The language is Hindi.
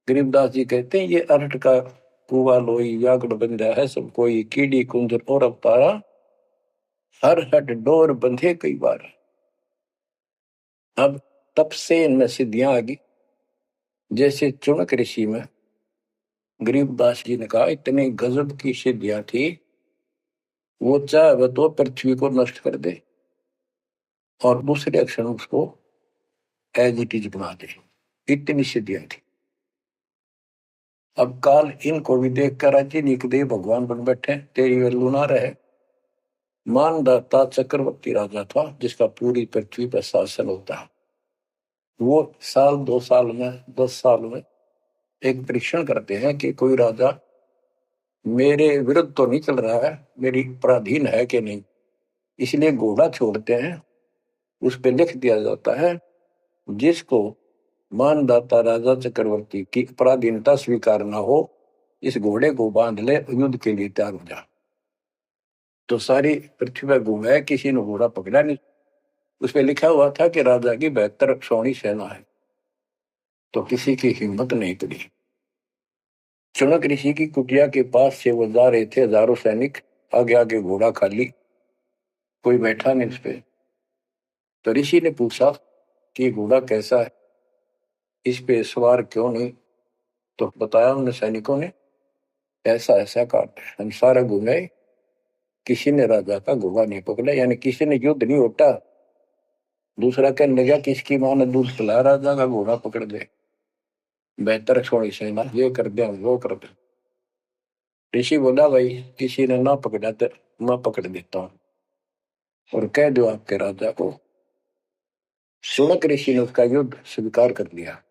गरीबदास जी कहते हैं ये अरट का कुआ लोई यागड़ बंधा है सब कोई कीड़ी कुंजर और अवतारा हर हट डोर बंधे कई बार। अब तब से इनमें सिद्धियां आ गई। जैसे चुनक ऋषि में गरीबदास जी ने कहा इतनी गजब की सिद्धियां थी, वो चाहे तो पृथ्वी को नष्ट कर दे और दूसरे क्षण उसको एज इट इज बना दे, इतनी सिद्धियां थी। अब काल इनको भी देख कर राज्य निकदे भगवान बन बैठे, तेरी वैल्यू ना रहे। मानदाता चक्रवर्ती राजा था जिसका पूरी पृथ्वी पर शासन होता है। वो साल 2 साल में 10 साल में एक परीक्षण करते हैं कि कोई राजा मेरे विरुद्ध तो नहीं चल रहा है, मेरी पराधीन है कि नहीं। इसलिए घोड़ा छोड़ते हैं, उस पर लिख दिया जाता है जिसको मानदाता राजा चक्रवर्ती की पराधीनता स्वीकार ना हो, इस घोड़े को बांध ले, युद्ध के लिए तैयार हो जा। तो सारी पृथ्वी पर घूमे, किसी ने घोड़ा पकड़ा नहीं। उस पर लिखा हुआ था कि राजा की 72 सौणी सेना है, तो किसी की हिम्मत नहीं पड़ी। चुनक ऋषि की कुटिया के पास से वो जा रहे थे, हजारों सैनिक, आगे आगे घोड़ा खाली, कोई बैठा नहीं उस पे। तो ऋषि ने पूछा कि घोड़ा कैसा है, इस पे सवार क्यों नहीं। तो बताया उन सैनिकों ने, ऐसा ऐसा काट हम सारा घूमे, किसी ने राजा का घोड़ा नहीं पकड़ा, यानी किसी ने युद्ध नहीं होता। दूसरा कहने लगा किसकी मां ने दूध पिलाया, राजा का घोड़ा पकड़ दे, बेहतर छोड़ी सेना ये कर दे वो कर दे। ऋषि बोला भाई किसी ने ना पकड़ा तो मैं पकड़ देता हूं और कह दो आपके राजा को। सुनक ऋषि ने उसका युद्ध स्वीकार कर लिया।